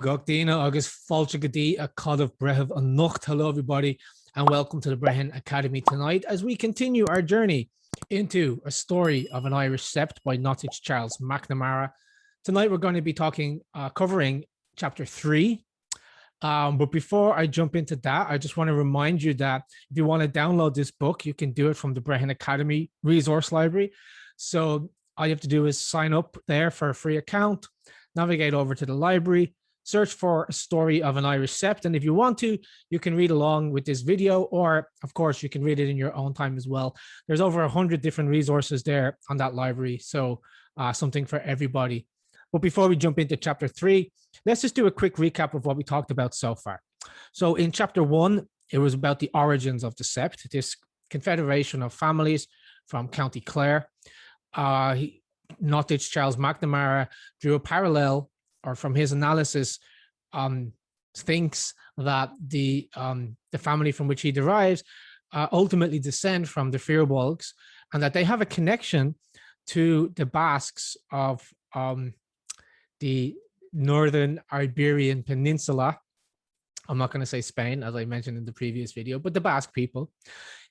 Gogdina August Falchagadi a Cod of Brehav a Nocht. Hello, everybody, and welcome to the Brehon Academy tonight as we continue our journey into a story of an Irish Sept by Nottige Charles Macnamara. Tonight, we're going to be covering chapter 3. But before I jump into that, I just want to remind you that if you want to download this book, you can do it from the Brehon Academy resource library. So all you have to do is sign up there for a free account, navigate over to the library, search for a story of an Irish Sept. And if you want to, you can read along with this video, or of course, you can read it in your own time as well. There's over 100 different resources there on that library. So something for everybody. But before we jump into chapter 3, let's just do a quick recap of what we talked about so far. So in chapter 1, it was about the origins of the Sept, this confederation of families from County Clare. Nottige Charles Macnamara drew a parallel, or from his analysis, thinks that the family from which he derives ultimately descend from the Firbolgs, and that they have a connection to the Basques of the Northern Iberian Peninsula. I'm not going to say Spain, as I mentioned in the previous video, but the Basque people.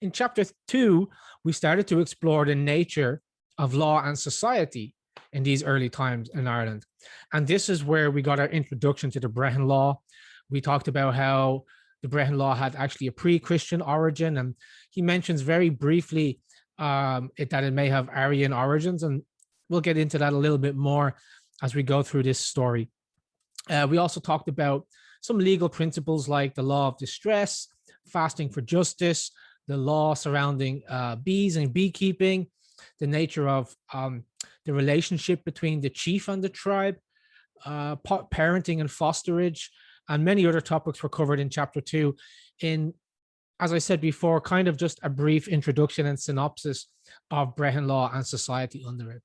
In chapter 2, we started to explore the nature of law and society in these early times in Ireland. And this is where we got our introduction to the Bretton Law. We talked about how the Bretton Law had actually a pre-Christian origin, and he mentions very briefly that it may have Aryan origins, and we'll get into that a little bit more as we go through this story. We also talked about some legal principles like the law of distress, fasting for justice, the law surrounding bees and beekeeping, the nature of the relationship between the chief and the tribe, parenting and fosterage, and many other topics were covered in chapter 2 in, as I said before, kind of just a brief introduction and synopsis of Brehon law and society under it.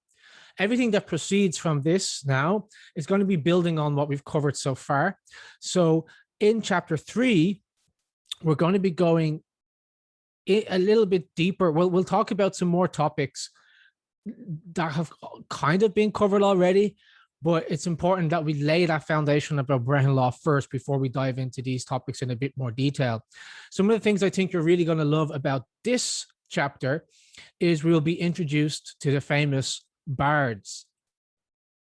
Everything that proceeds from this now is going to be building on what we've covered so far. So in chapter 3, we're going to be going a little bit deeper. We'll talk about some more topics that have kind of been covered already, but it's important that we lay that foundation about Brehon law first before we dive into these topics in a bit more detail. Some of the things I think you're really going to love about this chapter is we'll be introduced to the famous Bards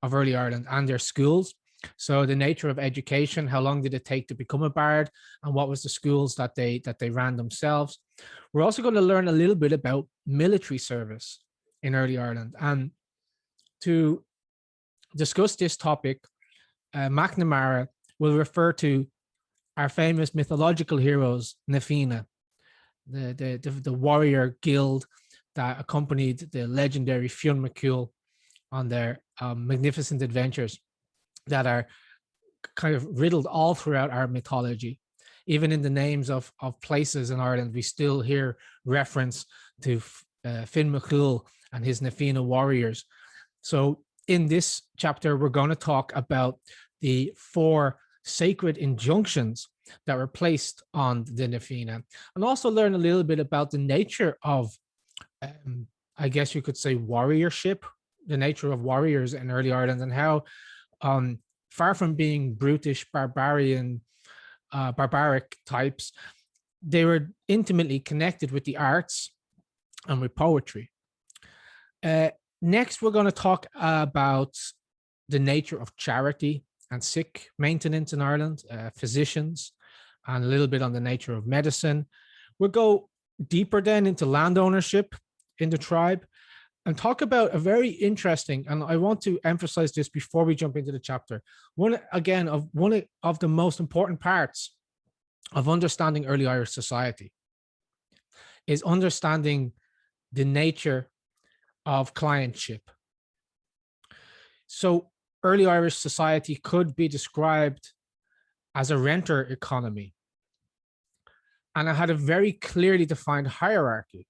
of early Ireland and their schools. So the nature of education, how long did it take to become a bard, and what was the schools that they ran themselves. We're also going to learn a little bit about military service in early Ireland. And to discuss this topic, Macnamara will refer to our famous mythological heroes, Na Fianna, the warrior guild that accompanied the legendary Fionn McCool on their magnificent adventures that are kind of riddled all throughout our mythology. Even in the names of places in Ireland, we still hear reference to Fionn McCool and his Na Fianna warriors. So in this chapter, we're going to talk about the 4 sacred injunctions that were placed on the Na Fianna, and also learn a little bit about the nature of, I guess you could say, warriorship, the nature of warriors in early Ireland, and how far from being brutish, barbaric types, they were intimately connected with the arts and with poetry. Next, we're going to talk about the nature of charity and sick maintenance in Ireland, physicians, and a little bit on the nature of medicine. We'll go deeper then into land ownership in the tribe and talk about a very interesting, and I want to emphasize this before we jump into the chapter, one of the most important parts of understanding early Irish society is understanding the nature of clientship. So early Irish society could be described as a renter economy, and it had a very clearly defined hierarchy.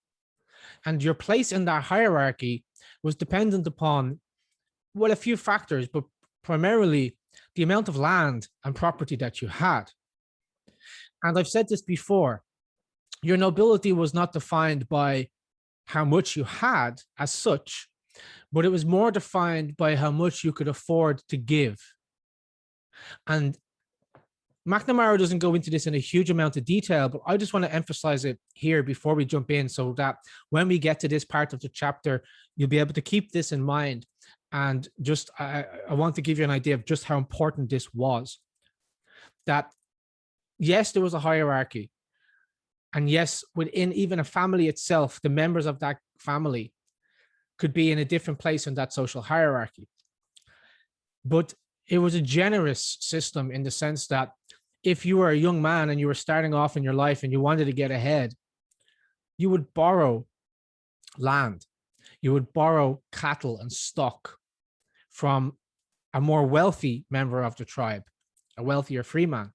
And your place in that hierarchy was dependent upon, well, a few factors, but primarily the amount of land and property that you had. And I've said this before, your nobility was not defined by how much you had as such, but it was more defined by how much you could afford to give. And Macnamara doesn't go into this in a huge amount of detail, but I just want to emphasize it here before we jump in, so that when we get to this part of the chapter, you'll be able to keep this in mind. And just, I want to give you an idea of just how important this was. That, yes, there was a hierarchy. And yes, within even a family itself, the members of that family could be in a different place in that social hierarchy. But it was a generous system in the sense that if you were a young man and you were starting off in your life and you wanted to get ahead, you would borrow land, you would borrow cattle and stock from a more wealthy member of the tribe, a wealthier freeman.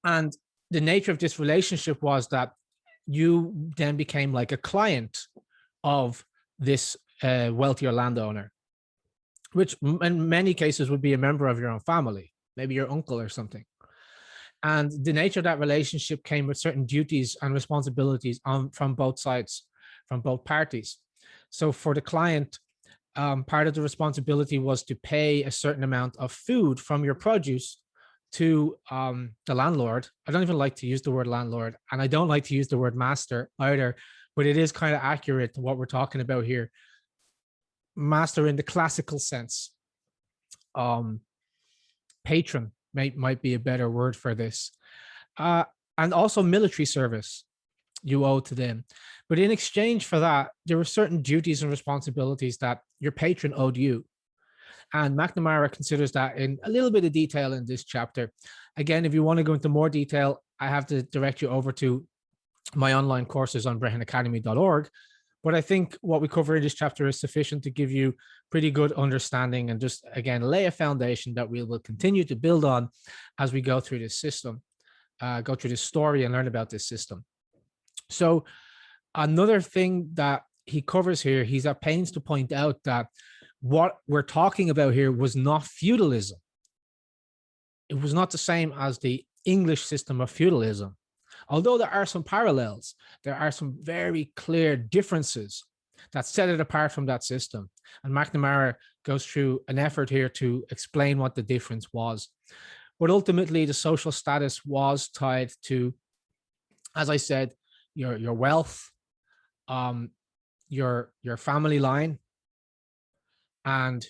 And the nature of this relationship was that you then became like a client of this wealthier landowner, which in many cases would be a member of your own family, maybe your uncle or something. And the nature of that relationship came with certain duties and responsibilities from both sides, from both parties. So for the client, part of the responsibility was to pay a certain amount of food from your produce to the landlord. I don't even like to use the word landlord, and I don't like to use the word master either, but it is kind of accurate to what we're talking about here. Master in the classical sense. Patron might be a better word for this. And also military service you owe to them. But in exchange for that, there were certain duties and responsibilities that your patron owed you. And Macnamara considers that in a little bit of detail in this chapter. Again, if you want to go into more detail, I have to direct you over to my online courses on brehonacademy.org. But I think what we cover in this chapter is sufficient to give you pretty good understanding and just, again, lay a foundation that we will continue to build on as we go through this system, go through this story and learn about this system. So another thing that he covers here, he's at pains to point out that what we're talking about here was not feudalism. It was not the same as the English system of feudalism. Although there are some parallels, there are some very clear differences that set it apart from that system. And Macnamara goes through an effort here to explain what the difference was. But ultimately, the social status was tied to, as I said, your wealth, your family line. And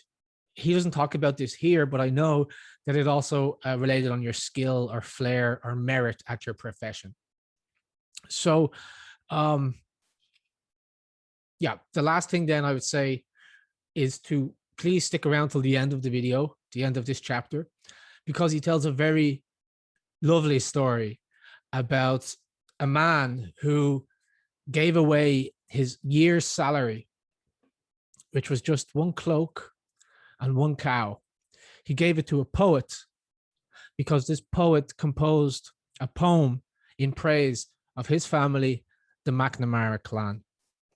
he doesn't talk about this here, but I know that it also related on your skill or flair or merit at your profession. So, yeah, the last thing then I would say is to please stick around till the end of the video, the end of this chapter, because he tells a very lovely story about a man who gave away his year's salary, which was just one cloak and one cow. He gave it to a poet because this poet composed a poem in praise of his family, the Macnamara clan.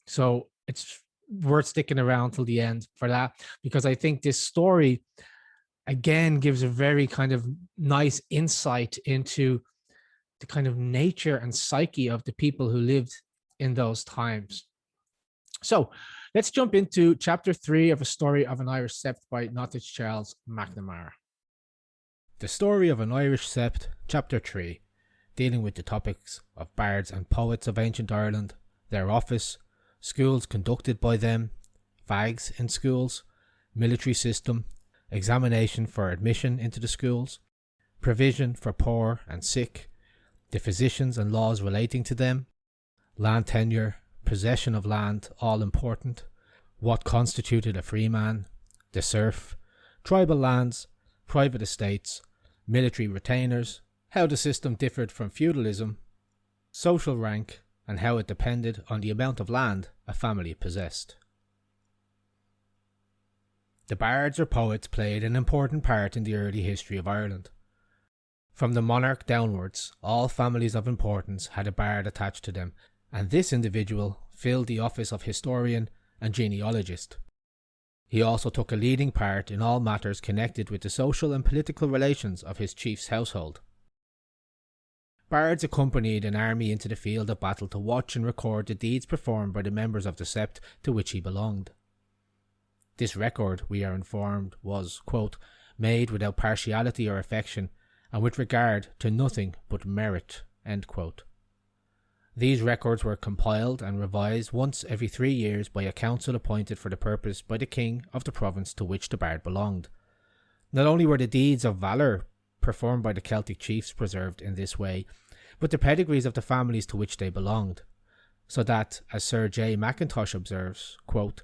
So it's worth sticking around till the end for that, because I think this story, again, gives a very kind of nice insight into the kind of nature and psyche of the people who lived in those times. So let's jump into chapter 3 of A Story of an Irish Sept by Nottige Charles Macnamara. The Story of an Irish Sept, chapter 3, dealing with the topics of bards and poets of ancient Ireland, their office, schools conducted by them, fags in schools, military system, examination for admission into the schools, provision for poor and sick, the physicians and laws relating to them, land tenure, possession of land, all important, what constituted a free man, the serf, tribal lands, private estates, military retainers, how the system differed from feudalism, social rank, and how it depended on the amount of land a family possessed. The bards or poets played an important part in the early history of Ireland. From the monarch downwards, all families of importance had a bard attached to them, and this individual filled the office of historian and genealogist. He also took a leading part in all matters connected with the social and political relations of his chief's household. Bards accompanied an army into the field of battle to watch and record the deeds performed by the members of the sept to which he belonged. This record, we are informed, was, quote, made without partiality or affection, and with regard to nothing but merit." End quote. These records were compiled and revised once every 3 years by a council appointed for the purpose by the king of the province to which the bard belonged. Not only were the deeds of valour performed by the Celtic chiefs preserved in this way, but the pedigrees of the families to which they belonged, so that, as Sir J. Mackintosh observes, quote,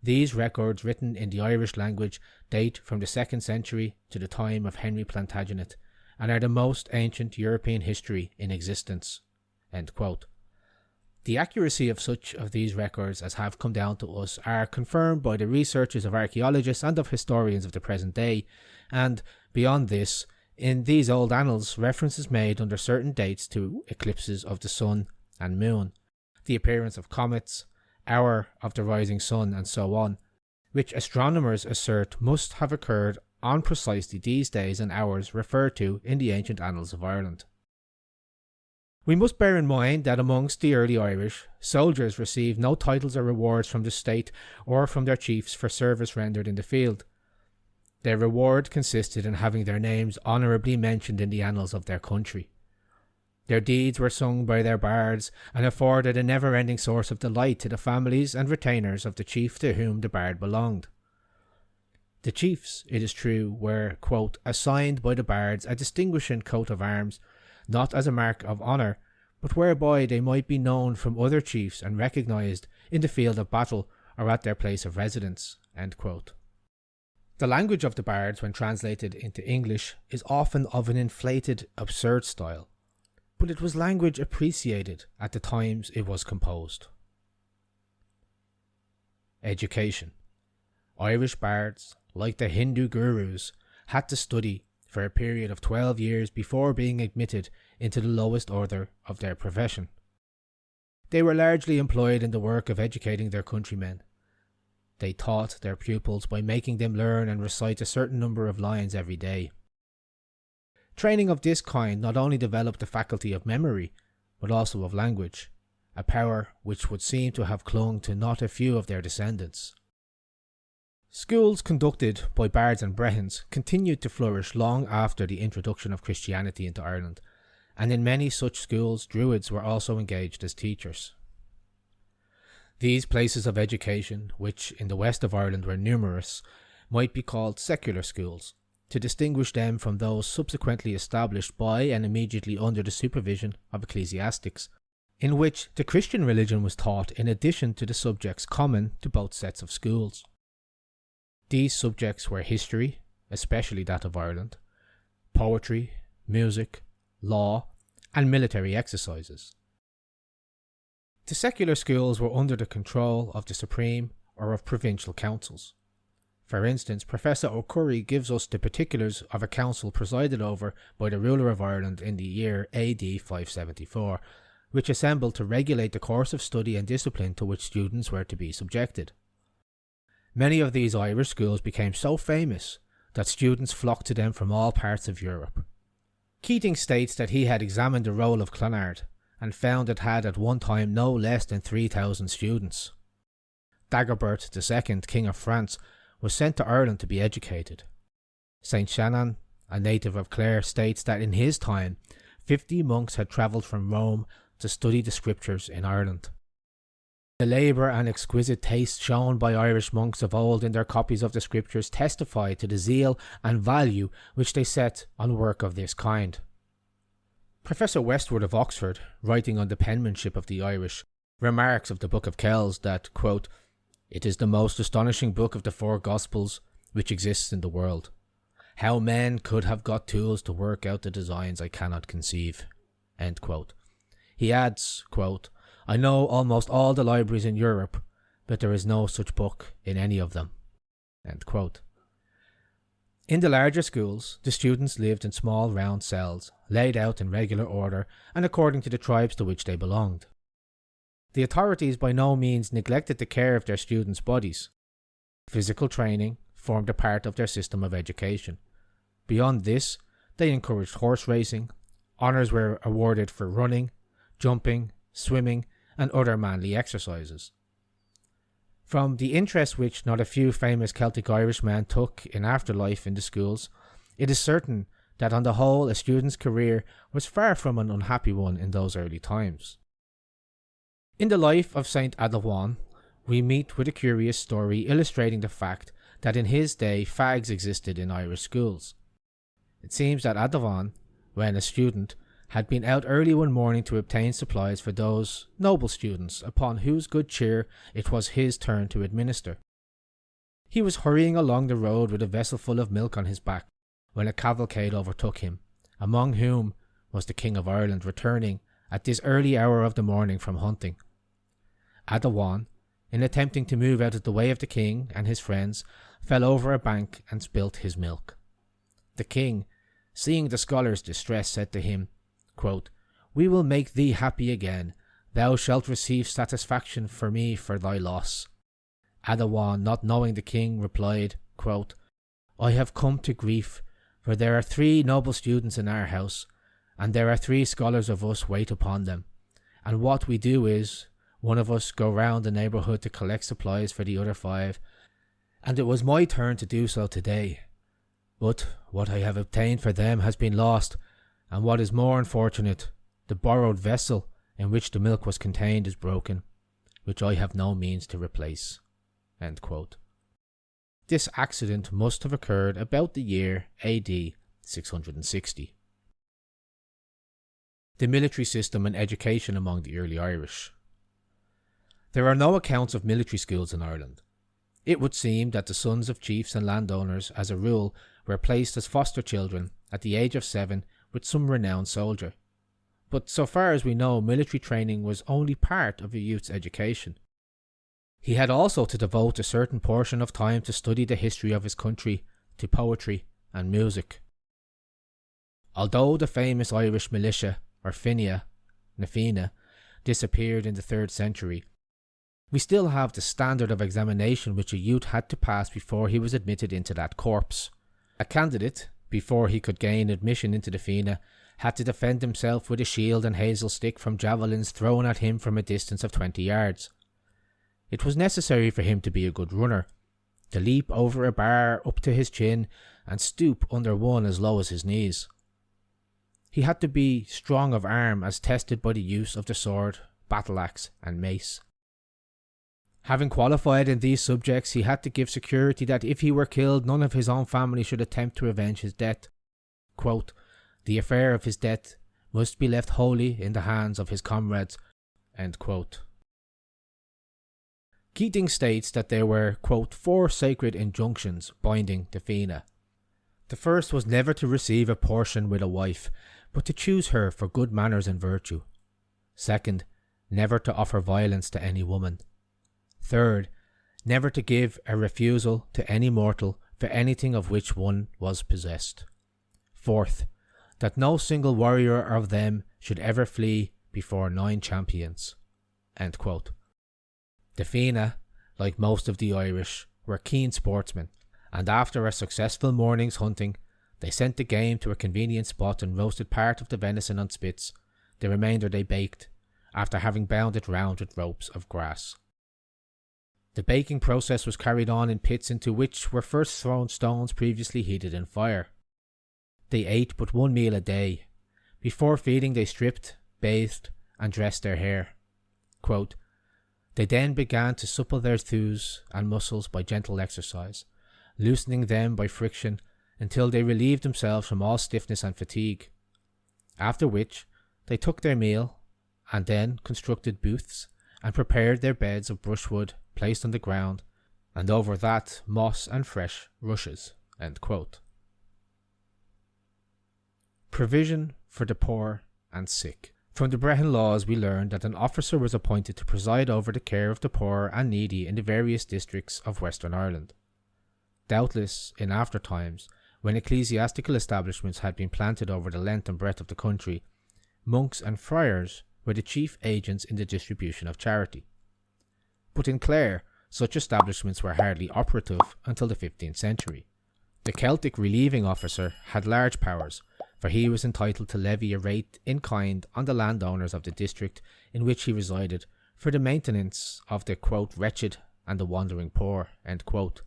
"These records written in the Irish language date from the 2nd century to the time of Henry Plantagenet, and are the most ancient European history in existence." End quote. The accuracy of such of these records as have come down to us are confirmed by the researches of archaeologists and of historians of the present day, and, beyond this, in these old annals reference is made under certain dates to eclipses of the sun and moon, the appearance of comets, hour of the rising sun, and so on, which astronomers assert must have occurred on precisely these days and hours referred to in the ancient annals of Ireland. We must bear in mind that amongst the early Irish, soldiers received no titles or rewards from the state or from their chiefs for service rendered in the field. Their reward consisted in having their names honourably mentioned in the annals of their country. Their deeds were sung by their bards and afforded a never-ending source of delight to the families and retainers of the chief to whom the bard belonged. The chiefs, it is true, were, quote, "assigned by the bards a distinguishing coat of arms, not as a mark of honour, but whereby they might be known from other chiefs and recognised in the field of battle or at their place of residence." End quote. The language of the bards, when translated into English, is often of an inflated, absurd style, but it was language appreciated at the times it was composed. Education. Irish bards, like the Hindu gurus, had to study for a period of 12 years before being admitted into the lowest order of their profession. They were largely employed in the work of educating their countrymen. They taught their pupils by making them learn and recite a certain number of lines every day. Training of this kind not only developed the faculty of memory, but also of language, a power which would seem to have clung to not a few of their descendants. Schools conducted by bards and brehons continued to flourish long after the introduction of Christianity into Ireland, and in many such schools druids were also engaged as teachers. These places of education, which in the west of Ireland were numerous, might be called secular schools, to distinguish them from those subsequently established by and immediately under the supervision of ecclesiastics, in which the Christian religion was taught in addition to the subjects common to both sets of schools. These subjects were history, especially that of Ireland, poetry, music, law, and military exercises. The secular schools were under the control of the Supreme or of provincial councils. For instance, Professor O'Curry gives us the particulars of a council presided over by the ruler of Ireland in the year AD 574, which assembled to regulate the course of study and discipline to which students were to be subjected. Many of these Irish schools became so famous that students flocked to them from all parts of Europe. Keating states that he had examined the roll of Clonard and found it had at one time no less than 3,000 students. Dagobert II, King of France, was sent to Ireland to be educated. St. Shannon, a native of Clare, states that in his time 50 monks had travelled from Rome to study the scriptures in Ireland. The labour and exquisite taste shown by Irish monks of old in their copies of the scriptures testify to the zeal and value which they set on work of this kind. Professor Westwood of Oxford, writing on the penmanship of the Irish, remarks of the Book of Kells that, quote, "It is the most astonishing book of the 4 Gospels which exists in the world. How men could have got tools to work out the designs I cannot conceive." End quote. He adds, quote, "I know almost all the libraries in Europe, but there is no such book in any of them." End quote. In the larger schools, the students lived in small round cells, laid out in regular order and according to the tribes to which they belonged. The authorities by no means neglected the care of their students' bodies. Physical training formed a part of their system of education. Beyond this, they encouraged horse racing, honours were awarded for running, jumping, swimming, and other manly exercises. From the interest which not a few famous Celtic Irishmen took in afterlife in the schools, it is certain that on the whole a student's career was far from an unhappy one in those early times. In the life of St. Adawan, we meet with a curious story illustrating the fact that in his day fags existed in Irish schools. It seems that Adawan, when a student, had been out early one morning to obtain supplies for those noble students upon whose good cheer it was his turn to administer. He was hurrying along the road with a vessel full of milk on his back when a cavalcade overtook him, among whom was the King of Ireland returning at this early hour of the morning from hunting. Adawan, in attempting to move out of the way of the king and his friends, fell over a bank and spilt his milk. The king, seeing the scholar's distress, said to him, quote, "We will make thee happy again. Thou shalt receive satisfaction for me for thy loss." Adawan, not knowing the king, replied, quote, "I have come to grief, for there are 3 noble students in our house, and there are 3 scholars of us wait upon them. And what we do is, one of us go round the neighbourhood to collect supplies for the other 5, and it was my turn to do so today. But what I have obtained for them has been lost, and what is more unfortunate, the borrowed vessel in which the milk was contained is broken, which I have no means to replace." End quote. This accident must have occurred about the year AD 660. The military system and education among the early Irish. There are no accounts of military schools in Ireland. It would seem that the sons of chiefs and landowners, as a rule, were placed as foster children at the age of 7 with some renowned soldier. But so far as we know, military training was only part of a youth's education. He had also to devote a certain portion of time to study the history of his country, to poetry and music. Although the famous Irish militia, or Fianna, Na Fianna, disappeared in the 3rd century, we still have the standard of examination which a youth had to pass before he was admitted into that corps. A candidate, before he could gain admission into the Fianna, had to defend himself with a shield and hazel stick from javelins thrown at him from a distance of 20 yards. It was necessary for him to be a good runner, to leap over a bar up to his chin and stoop under one as low as his knees. He had to be strong of arm as tested by the use of the sword, battle axe and mace. Having qualified in these subjects, he had to give security that if he were killed, none of his own family should attempt to avenge his death. Quote, "The affair of his death must be left wholly in the hands of his comrades." End quote. Keating states that there were, quote, 4 sacred injunctions binding the Fianna. The first was never to receive a portion with a wife, but to choose her for good manners and virtue. Second, never to offer violence to any woman. Third, never to give a refusal to any mortal for anything of which one was possessed. Fourth, that no single warrior of them should ever flee before 9 champions. End quote. The Fianna, like most of the Irish, were keen sportsmen, and after a successful morning's hunting, they sent the game to a convenient spot and roasted part of the venison on spits. The remainder they baked, after having bound it round with ropes of grass. The baking process was carried on in pits into which were first thrown stones previously heated in fire. They ate but 1 meal a day. Before feeding they stripped, bathed, and dressed their hair. Quote, "They then began to supple their thews and muscles by gentle exercise, loosening them by friction until they relieved themselves from all stiffness and fatigue. After which they took their meal, and then constructed booths, and prepared their beds of brushwood placed on the ground, and over that moss and fresh rushes." End quote. Provision for the poor and sick. From the Bretton Laws we learn that an officer was appointed to preside over the care of the poor and needy in the various districts of Western Ireland. Doubtless, in after times, when ecclesiastical establishments had been planted over the length and breadth of the country, monks and friars were the chief agents in the distribution of charity. But in Clare, such establishments were hardly operative until the 15th century. The Celtic relieving officer had large powers, for he was entitled to levy a rate in kind on the landowners of the district in which he resided for the maintenance of the, quote, wretched and the wandering poor, end quote.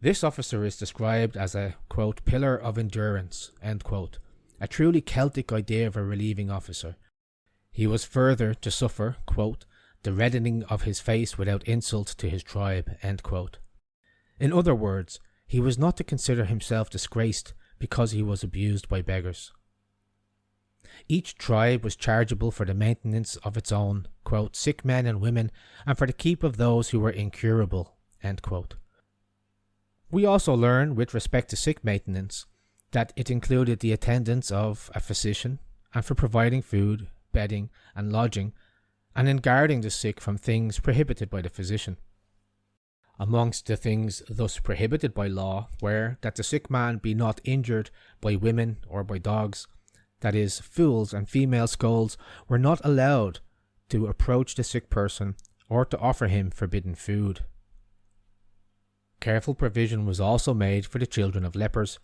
This officer is described as a, quote, pillar of endurance, end quote, a truly Celtic idea of a relieving officer. He was further to suffer, quote, the reddening of his face without insult to his tribe, end quote. In other words, he was not to consider himself disgraced because he was abused by beggars. Each tribe was chargeable for the maintenance of its own, quote, sick men and women, and for the keep of those who were incurable, end quote. We also learn, with respect to sick maintenance, that it included the attendance of a physician, and for providing food, bedding, and lodging, and in guarding the sick from things prohibited by the physician. Amongst the things thus prohibited by law were that the sick man be not injured by women or by dogs, that is, fools and female scolds were not allowed to approach the sick person or to offer him forbidden food. Careful provision was also made for the children of lepers,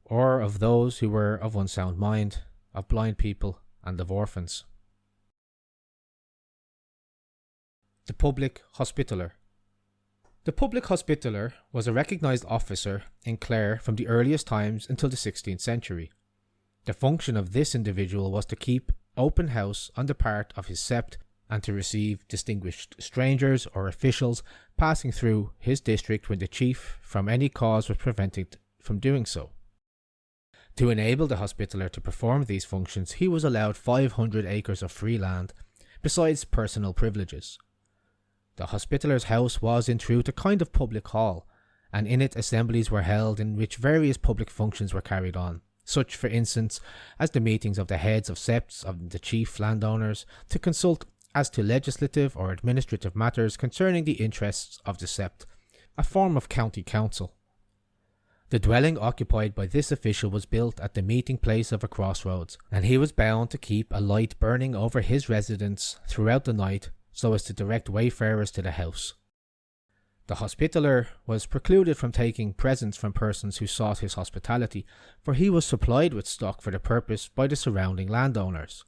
or of those who were of unsound mind, of blind people, and of orphans. The Public Hospitaller. The Public Hospitaller was a recognised officer in Clare from the earliest times until the 16th century. The function of this individual was to keep open house on the part of his sept and to receive distinguished strangers or officials passing through his district when the chief from any cause was prevented from doing so. To enable the Hospitaller to perform these functions, he was allowed 500 acres of free land, besides personal privileges. The Hospitaller's house was in truth a kind of public hall, and in it assemblies were held in which various public functions were carried on, such for instance as the meetings of the heads of septs of the chief landowners to consult as to legislative or administrative matters concerning the interests of the sept, a form of county council. The dwelling occupied by this official was built at the meeting place of a crossroads, and he was bound to keep a light burning over his residence throughout the night so as to direct wayfarers to the house. The Hospitaller was precluded from taking presents from persons who sought his hospitality, for he was supplied with stock for the purpose by the surrounding landowners.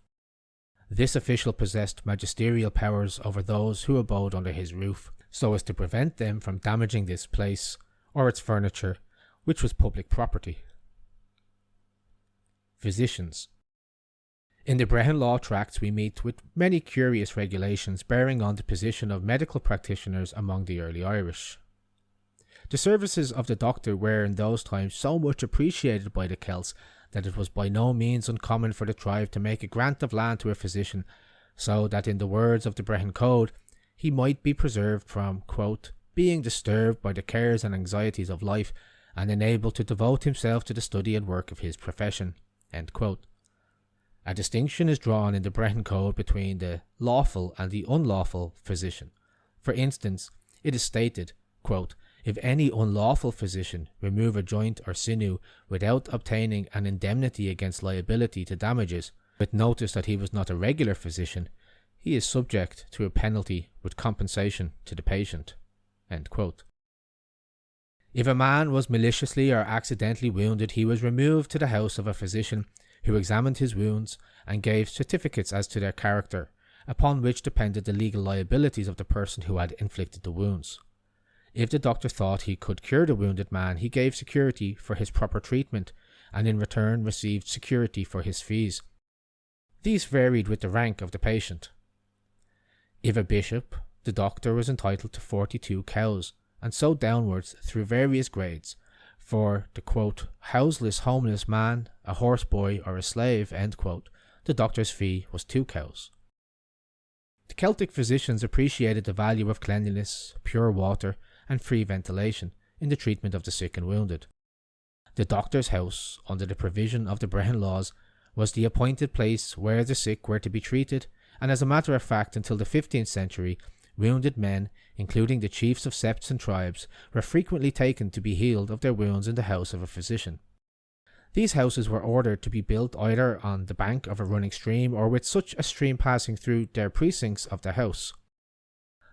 This official possessed magisterial powers over those who abode under his roof, so as to prevent them from damaging this place or its furniture, which was public property. Physicians. In the Brehon law tracts we meet with many curious regulations bearing on the position of medical practitioners among the early Irish. The services of the doctor were in those times so much appreciated by the Celts that it was by no means uncommon for the tribe to make a grant of land to a physician, so that in the words of the Brehon Code, he might be preserved from, quote, being disturbed by the cares and anxieties of life, and enabled to devote himself to the study and work of his profession, end quote. A distinction is drawn in the Brehon Code between the lawful and the unlawful physician. For instance, it is stated, quote, if any unlawful physician remove a joint or sinew without obtaining an indemnity against liability to damages, with notice that he was not a regular physician, he is subject to a penalty with compensation to the patient, end quote. If a man was maliciously or accidentally wounded, he was removed to the house of a physician who examined his wounds and gave certificates as to their character, upon which depended the legal liabilities of the person who had inflicted the wounds. If the doctor thought he could cure the wounded man, he gave security for his proper treatment, and in return received security for his fees. These varied with the rank of the patient. If a bishop, the doctor was entitled to 42 cows, and so downwards through various grades. For the, quote, houseless homeless man, a horse boy, or a slave, end quote, the doctor's fee was 2 cows. The Celtic physicians appreciated the value of cleanliness, pure water, and free ventilation in the treatment of the sick and wounded. The doctor's house, under the provision of the Bretton Laws, was the appointed place where the sick were to be treated, and as a matter of fact, until the 15th century, wounded men, including the chiefs of septs and tribes, were frequently taken to be healed of their wounds in the house of a physician. These houses were ordered to be built either on the bank of a running stream or with such a stream passing through their precincts of the house.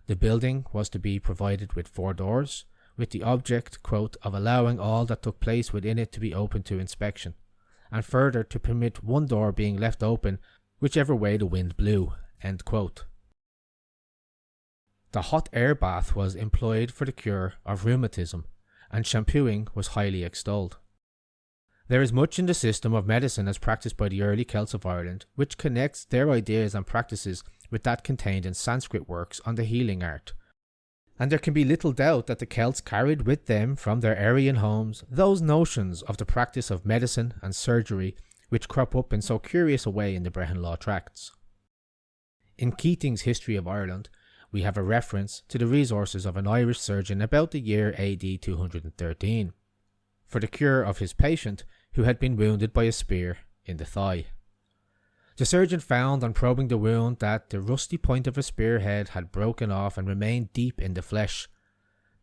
The building was to be provided with 4 doors, with the object, quote, of allowing all that took place within it to be open to inspection, and further to permit 1 door being left open whichever way the wind blew, end quote. The hot air bath was employed for the cure of rheumatism, and shampooing was highly extolled. There is much in the system of medicine as practiced by the early Celts of Ireland which connects their ideas and practices with that contained in Sanskrit works on the healing art. And there can be little doubt that the Celts carried with them from their Aryan homes those notions of the practice of medicine and surgery which crop up in so curious a way in the Brehon Law tracts. In Keating's History of Ireland, we have a reference to the resources of an Irish surgeon about the year AD 213 for the cure of his patient who had been wounded by a spear in the thigh. The surgeon found on probing the wound that the rusty point of a spearhead had broken off and remained deep in the flesh.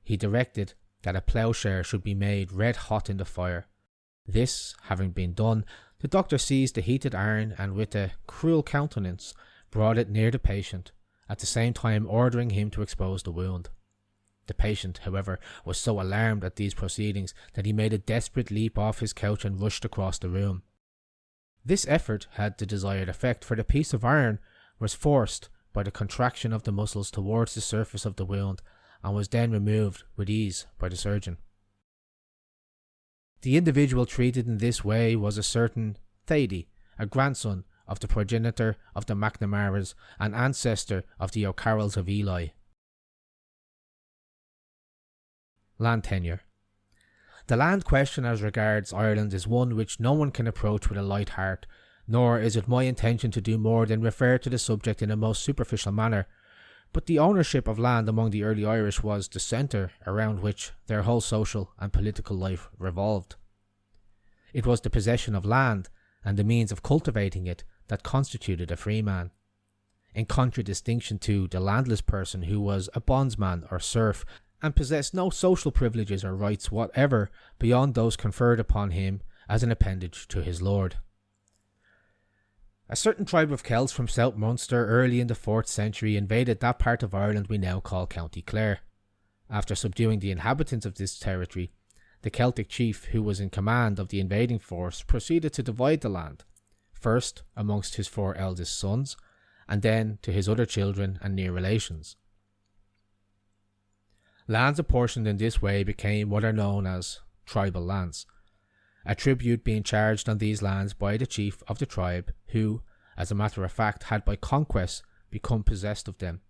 He directed that a ploughshare should be made red hot in the fire. This having been done, the doctor seized the heated iron and with a cruel countenance brought it near the patient, at the same time ordering him to expose the wound. The patient, however, was so alarmed at these proceedings that he made a desperate leap off his couch and rushed across the room. This effort had the desired effect, for the piece of iron was forced by the contraction of the muscles towards the surface of the wound and was then removed with ease by the surgeon. The individual treated in this way was a certain Thady, a grandson of the progenitor of the Macnamaras and ancestor of the O'Carrolls of Ely. Land tenure. The land question as regards Ireland is one which no one can approach with a light heart, nor is it my intention to do more than refer to the subject in a most superficial manner, but the ownership of land among the early Irish was the centre around which their whole social and political life revolved. It was the possession of land and the means of cultivating it that constituted a free man, in contradistinction to the landless person who was a bondsman or serf and possessed no social privileges or rights whatever beyond those conferred upon him as an appendage to his lord. A certain tribe of Celts from South Munster early in the 4th century invaded that part of Ireland we now call County Clare. After subduing the inhabitants of this territory, the Celtic chief who was in command of the invading force proceeded to divide the land, first amongst his 4 eldest sons, and then to his other children and near relations. Lands apportioned in this way became what are known as tribal lands, a tribute being charged on these lands by the chief of the tribe who, as a matter of fact, had by conquest become possessed of them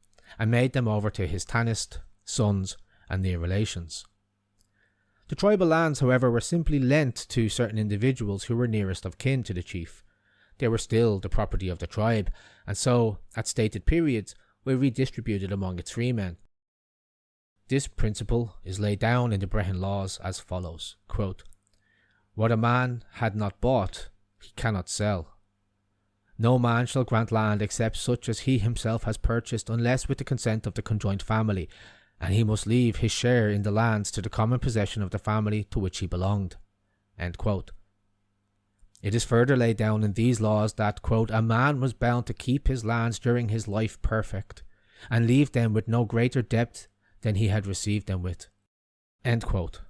and made them over to his tanist, sons and near relations. The tribal lands, however, were simply lent to certain individuals who were nearest of kin to the chief. They were still the property of the tribe, and so, at stated periods, were redistributed among its freemen. This principle is laid down in the Bretton Laws as follows, quote, "What a man had not bought, he cannot sell. No man shall grant land except such as he himself has purchased unless with the consent of the conjoined family, and he must leave his share in the lands to the common possession of the family to which he belonged." End quote. It is further laid down in these laws that, quote, "a man was bound to keep his lands during his life perfect, and leave them with no greater debt than he had received them with." End quote.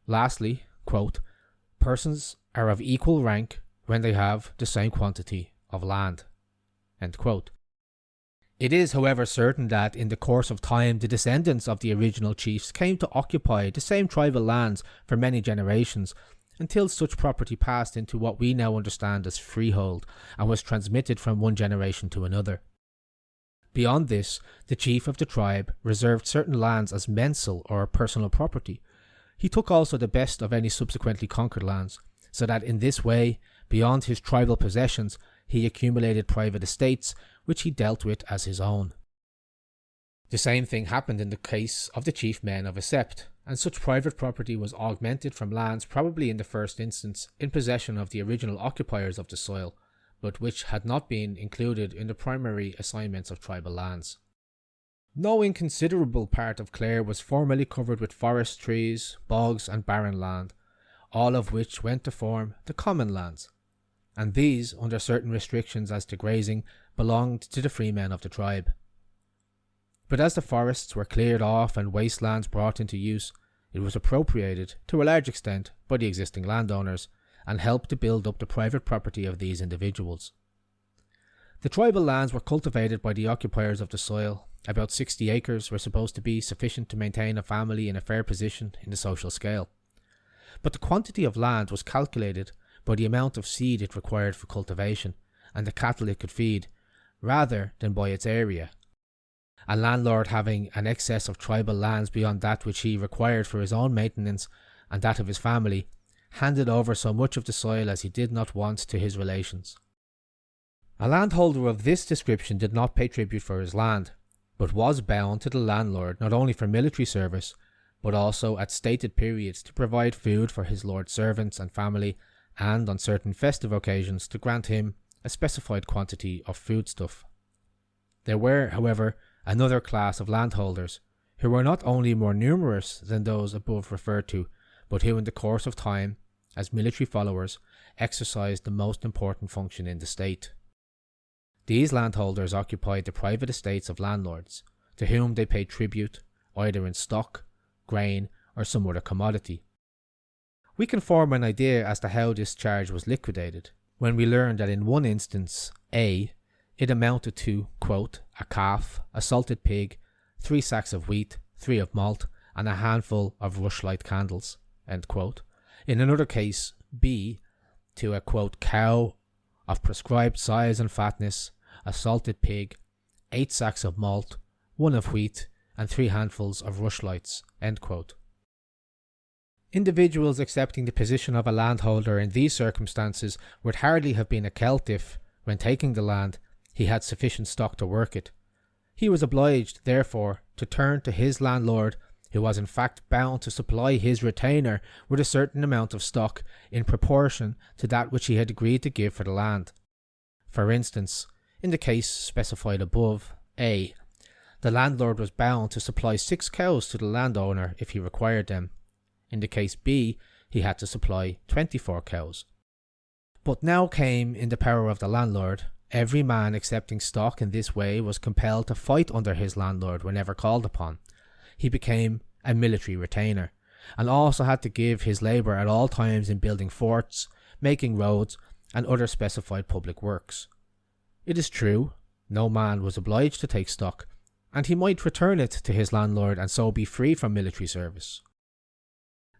Lastly, quote, "persons are of equal rank when they have the same quantity of land." End quote. It is, however, certain that in the course of time the descendants of the original chiefs came to occupy the same tribal lands for many generations, until such property passed into what we now understand as freehold and was transmitted from one generation to another. Beyond this, the chief of the tribe reserved certain lands as mensal or personal property. He took also the best of any subsequently conquered lands, so that in this way, beyond his tribal possessions, he accumulated private estates which he dealt with as his own. The same thing happened in the case of the chief men of a Sept, and such private property was augmented from lands probably in the first instance in possession of the original occupiers of the soil, but which had not been included in the primary assignments of tribal lands. No inconsiderable part of Clare was formerly covered with forest trees, bogs and barren land, all of which went to form the common lands, and these, under certain restrictions as to grazing, belonged to the freemen of the tribe. But as the forests were cleared off and wastelands brought into use, it was appropriated to a large extent by the existing landowners and helped to build up the private property of these individuals. The tribal lands were cultivated by the occupiers of the soil, About 60 acres were supposed to be sufficient to maintain a family in a fair position in the social scale. But the quantity of land was calculated by the amount of seed it required for cultivation and the cattle it could feed, rather than by its area. A landlord having an excess of tribal lands beyond that which he required for his own maintenance and that of his family, handed over so much of the soil as he did not want to his relations. A landholder of this description did not pay tribute for his land, but was bound to the landlord not only for military service, but also at stated periods to provide food for his lord's servants and family, and on certain festive occasions to grant him a specified quantity of foodstuff. There were, however, another class of landholders, who were not only more numerous than those above referred to, but who in the course of time, as military followers, exercised the most important function in the state. These landholders occupied the private estates of landlords, to whom they paid tribute, either in stock, grain, or some other commodity. We can form an idea as to how this charge was liquidated, when we learn that in one instance, A, it amounted to, quote, a calf, a salted pig, 3 sacks of wheat, 3 of malt, and a handful of rushlight candles, end quote. In another case, B, to a, quote, cow of prescribed size and fatness, a salted pig, 8 sacks of malt, 1 of wheat, and 3 handfuls of rushlights, end quote. Individuals accepting the position of a landholder in these circumstances would hardly have been a Celt if, when taking the land, he had sufficient stock to work it. He was obliged, therefore, to turn to his landlord, who was in fact bound to supply his retainer with a certain amount of stock in proportion to that which he had agreed to give for the land. For instance, in the case specified above, A, the landlord was bound to supply 6 cows to the landowner if he required them. In the case B, he had to supply 24 cows. But now came in the power of the landlord. Every man accepting stock in this way was compelled to fight under his landlord whenever called upon. He became a military retainer, and also had to give his labour at all times in building forts, making roads, and other specified public works. It is true, no man was obliged to take stock, and he might return it to his landlord and so be free from military service.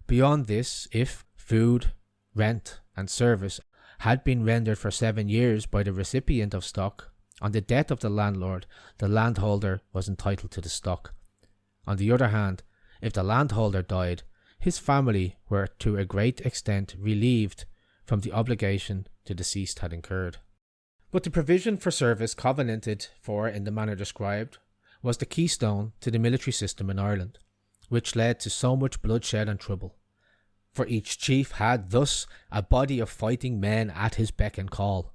Beyond this, if food, rent, and service had been rendered for 7 years by the recipient of stock, on the death of the landholder was entitled to the stock. On the other hand, if the landholder died, his family were to a great extent relieved from the obligation the deceased had incurred. But the provision for service covenanted for in the manner described was the keystone to the military system in Ireland, which led to so much bloodshed and trouble. For each chief had thus a body of fighting men at his beck and call.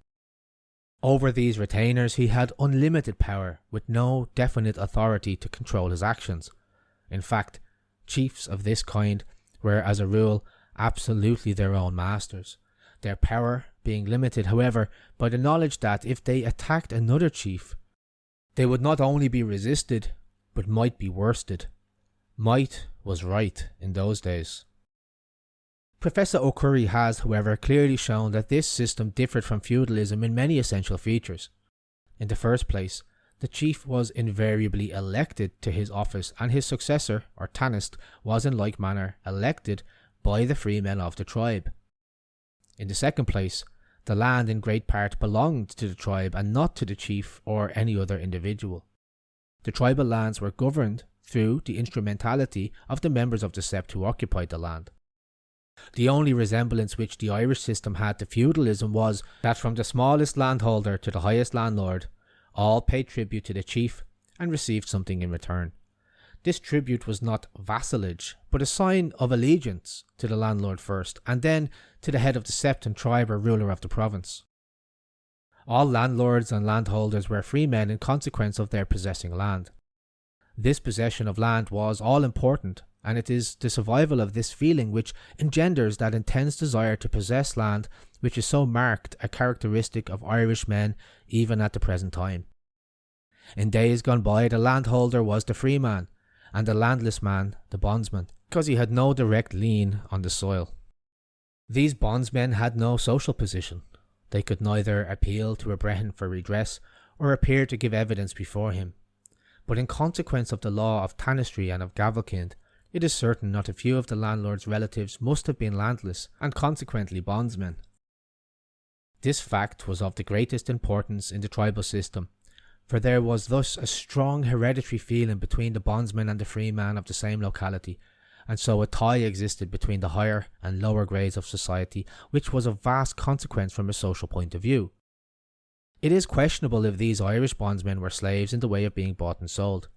Over these retainers he had unlimited power, with no definite authority to control his actions. In fact, chiefs of this kind were as a rule absolutely their own masters, their power being limited, however, by the knowledge that if they attacked another chief, they would not only be resisted, but might be worsted. Might was right in those days. Professor O'Curry has, however, clearly shown that this system differed from feudalism in many essential features. In the first place, the chief was invariably elected to his office, and his successor, or tanist, was in like manner elected by the freemen of the tribe. In the second place, the land in great part belonged to the tribe and not to the chief or any other individual. The tribal lands were governed through the instrumentality of the members of the Sept who occupied the land. The only resemblance which the Irish system had to feudalism was that from the smallest landholder to the highest landlord, all paid tribute to the chief and received something in return. This tribute was not vassalage, but a sign of allegiance to the landlord first, and then to the head of the Sept and tribe or ruler of the province. All landlords and landholders were free men in consequence of their possessing land. This possession of land was all important, and it is the survival of this feeling which engenders that intense desire to possess land which is so marked a characteristic of Irish men even at the present time. In days gone by, the landholder was the free man, and the landless man the bondsman, because he had no direct lien on the soil. These bondsmen had no social position. They could neither appeal to a Brehon for redress or appear to give evidence before him. but in consequence of the law of tanistry and of gavelkind, it is certain not a few of the landlord's relatives must have been landless and consequently bondsmen. This fact was of the greatest importance in the tribal system, for there was thus a strong hereditary feeling between the bondsman and the free man of the same locality, and so a tie existed between the higher and lower grades of society, which was of vast consequence from a social point of view. It is questionable if these Irish bondsmen were slaves in the way of being bought and sold.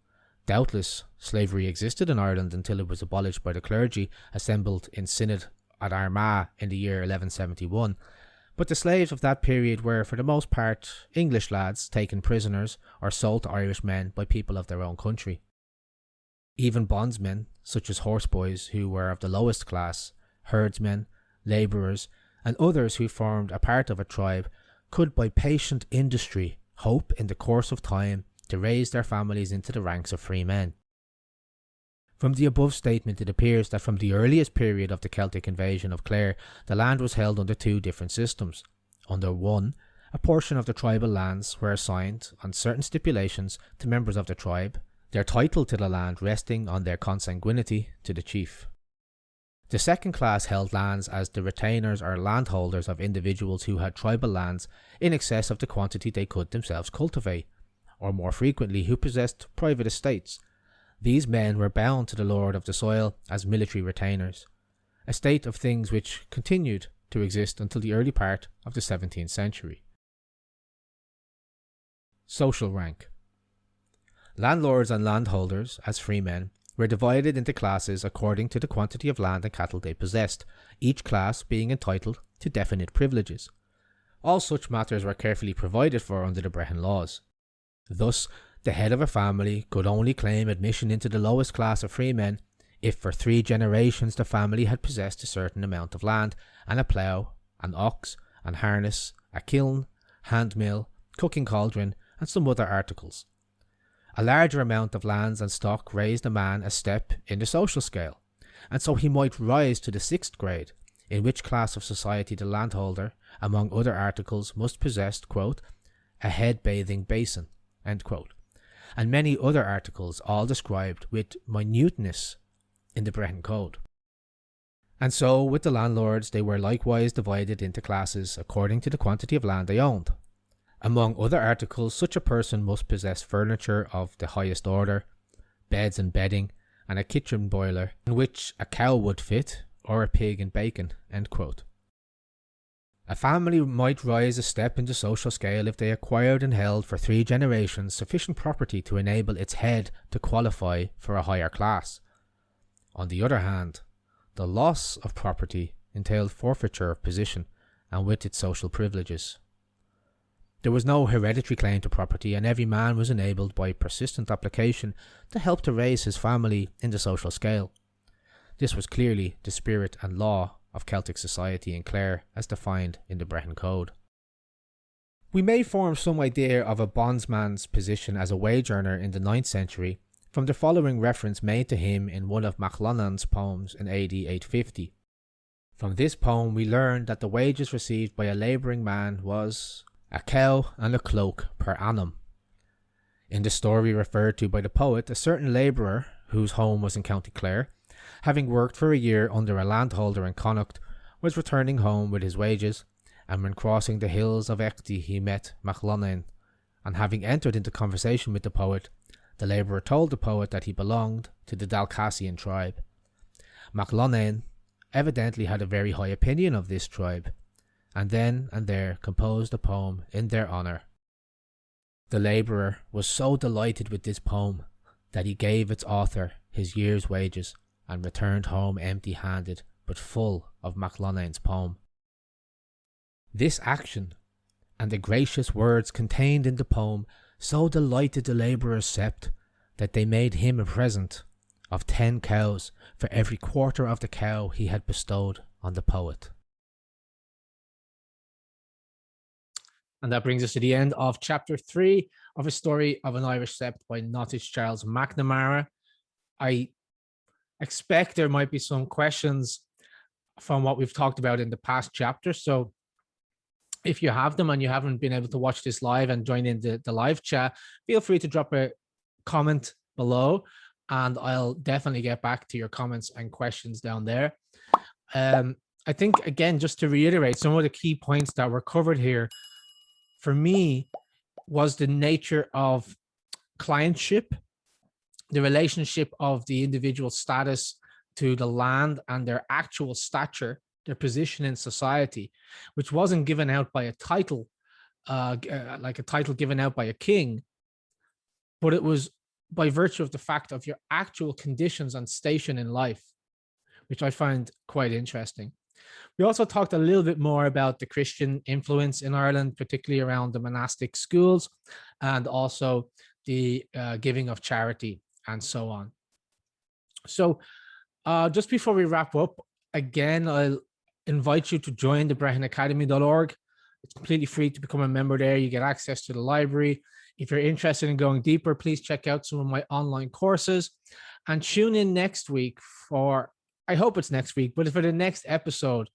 Doubtless, slavery existed in Ireland until it was abolished by the clergy assembled in synod at Armagh in the year 1171, but the slaves of that period were for the most part English lads taken prisoners or sold to Irish men by people of their own country. Even bondsmen, such as horseboys who were of the lowest class, herdsmen, labourers, and others who formed a part of a tribe, could by patient industry hope in the course of time to raise their families into the ranks of free men. From the above statement it appears that from the earliest period of the Celtic invasion of Clare, the land was held under two different systems. Under one, a portion of the tribal lands were assigned, on certain stipulations, to members of the tribe, their title to the land resting on their consanguinity to the chief. The second class held lands as the retainers or landholders of individuals who had tribal lands in excess of the quantity they could themselves cultivate, or more frequently who possessed private estates. These men were bound to the lord of the soil as military retainers, a state of things which continued to exist until the early part of the 17th century. Social rank. Landlords and landholders, as freemen, were divided into classes according to the quantity of land and cattle they possessed, each class being entitled to definite privileges. All such matters were carefully provided for under the Bretton Laws. Thus, the head of a family could only claim admission into the lowest class of freemen if for 3 generations the family had possessed a certain amount of land and a plough, an ox, and harness, a kiln, hand mill, cooking cauldron, and some other articles. A larger amount of lands and stock raised a man a step in the social scale, and so he might rise to the 6th grade, in which class of society the landholder, among other articles, must possess, quote, a head-bathing basin, end quote, and many other articles, all described with minuteness in the Brehon Code. And so, with the landlords, they were likewise divided into classes according to the quantity of land they owned. Among other articles, such a person must possess furniture of the highest order, beds and bedding, and a kitchen boiler in which a cow would fit, or a pig and bacon, end quote. A family might rise a step in the social scale if they acquired and held for 3 generations sufficient property to enable its head to qualify for a higher class. On the other hand, the loss of property entailed forfeiture of position and with its social privileges. There was no hereditary claim to property, and every man was enabled by persistent application to help to raise his family in the social scale. This was clearly the spirit and law of Celtic society in Clare as defined in the Brehon Code. We may form some idea of a bondsman's position as a wage earner in the 9th century from the following reference made to him in one of Macnamara's poems in AD 850. From this poem we learn that the wages received by a labouring man was a cow and a cloak per annum. In the story referred to by the poet, a certain labourer, whose home was in County Clare, having worked for a year under a landholder in Connacht, was returning home with his wages, and when crossing the hills of Ecty he met Macnamara, and having entered into conversation with the poet, the labourer told the poet that he belonged to the Dalcassian tribe. Macnamara evidently had a very high opinion of this tribe, and then and there composed a poem in their honour. The labourer was so delighted with this poem that he gave its author his year's wages and returned home empty-handed but full of Macnamara's poem. This action and the gracious words contained in the poem so delighted the labourer's Sept that they made him a present of 10 cows for every quarter of the cow he had bestowed on the poet. And that brings us to the end of chapter 3 of A Story of an Irish Sept by Nottige Charles Macnamara. I expect there might be some questions from what we've talked about in the past chapter. So if you have them and you haven't been able to watch this live and join in the live chat, feel free to drop a comment below, and I'll definitely get back to your comments and questions down there. I think, again, just to reiterate, some of the key points that were covered here for me was the nature of clientship, the relationship of the individual status to the land and their actual stature, their position in society, which wasn't given out by a title, like a title given out by a king, but it was by virtue of the fact of your actual conditions and station in life, which I find quite interesting. We also talked a little bit more about the Christian influence in Ireland, particularly around the monastic schools, and also the giving of charity and so on. So just before we wrap up, again, I'll invite you to join the BrehonAcademy.org. It's completely free to become a member there. You get access to the library. If you're interested in going deeper, please check out some of my online courses and tune in next week for, I hope it's next week, but for the next episode.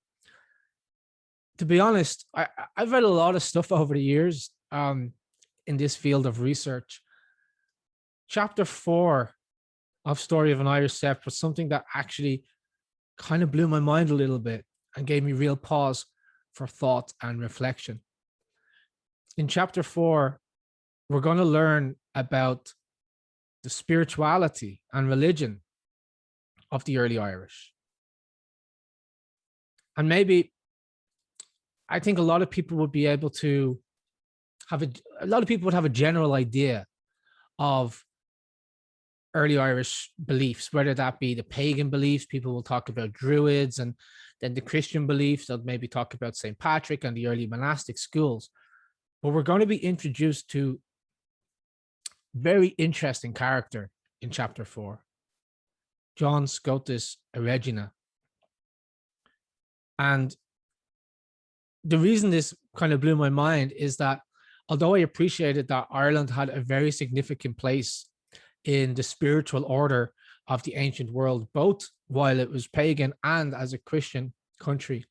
To be honest, I've read a lot of stuff over the years in this field of research. Chapter 4 of Story of an Irish Sept was something that actually kind of blew my mind a little bit and gave me real pause for thought and reflection. In chapter 4, we're going to learn about the spirituality and religion of the early Irish. And maybe, I think a lot of people would be able to have a lot of people would have a general idea of early Irish beliefs, whether that be the pagan beliefs. People will talk about Druids, and then the Christian beliefs. They'll maybe talk about St. Patrick and the early monastic schools. But we're going to be introduced to very interesting character in chapter 4, John Scotus Eregina. And the reason this kind of blew my mind is that although I appreciated that Ireland had a very significant place in the spiritual order of the ancient world, both while it was pagan and as a Christian country,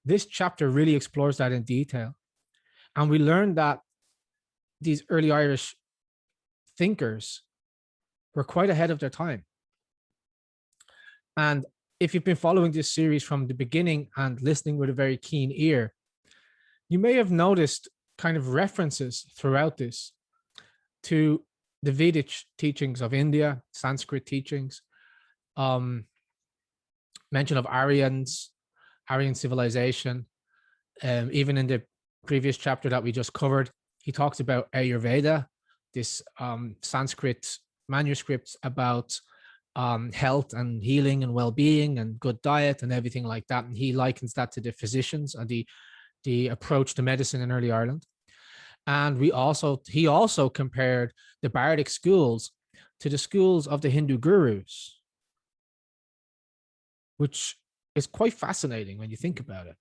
this chapter really explores that in detail. And we learned that these early Irish thinkers were quite ahead of their time. And if you've been following this series from the beginning and listening with a very keen ear, you may have noticed kind of references throughout this to the Vedic teachings of India, Sanskrit teachings, mention of Aryan civilization. Even in the previous chapter that we just covered, he talks about Ayurveda, this Sanskrit manuscripts about health and healing and well-being and good diet and everything like that. And he likens that to the physicians and the approach to medicine in early Ireland. And he also compared the Bardic schools to the schools of the Hindu gurus, which is quite fascinating when you think about it.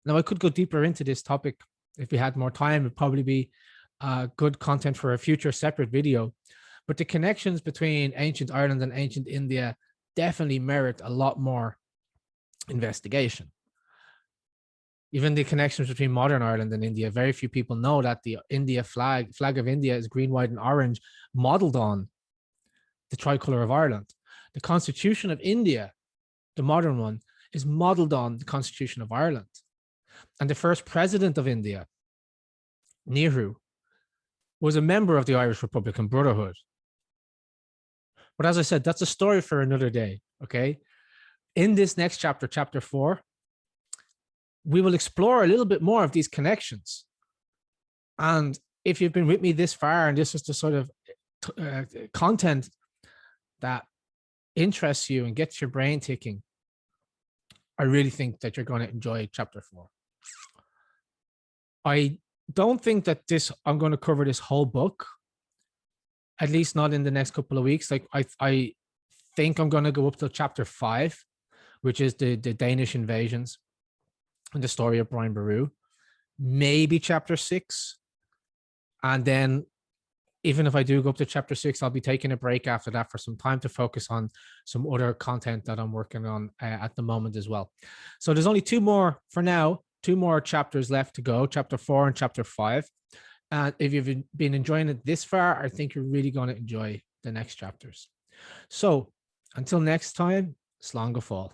Now, I could go deeper into this topic if we had more time. It'd probably be good content for a future separate video. But the connections between ancient Ireland and ancient India definitely merit a lot more investigation. Even the connections between modern Ireland and India, very few people know that the India flag of India is green, white, and orange, modeled on the tricolor of Ireland. The Constitution of India, the modern one, is modeled on the Constitution of Ireland. And the first president of India, Nehru, was a member of the Irish Republican Brotherhood. But as I said, that's a story for another day, okay? In this next chapter, chapter 4, we will explore a little bit more of these connections. And if you've been with me this far, and this is the sort of content that interests you and gets your brain ticking, I really think that you're going to enjoy chapter 4. I don't think that I'm going to cover this whole book, at least not in the next couple of weeks. Like I think I'm going to go up to chapter 5, which is the Danish invasions and the story of Brian Boru, maybe chapter 6. And then even if I do go up to chapter 6, I'll be taking a break after that for some time to focus on some other content that I'm working on at the moment as well. So there's only 2 more for now, 2 more chapters left to go, chapter 4 and chapter 5. And if you've been enjoying it this far, I think you're really going to enjoy the next chapters. So until next time, slán go fóill.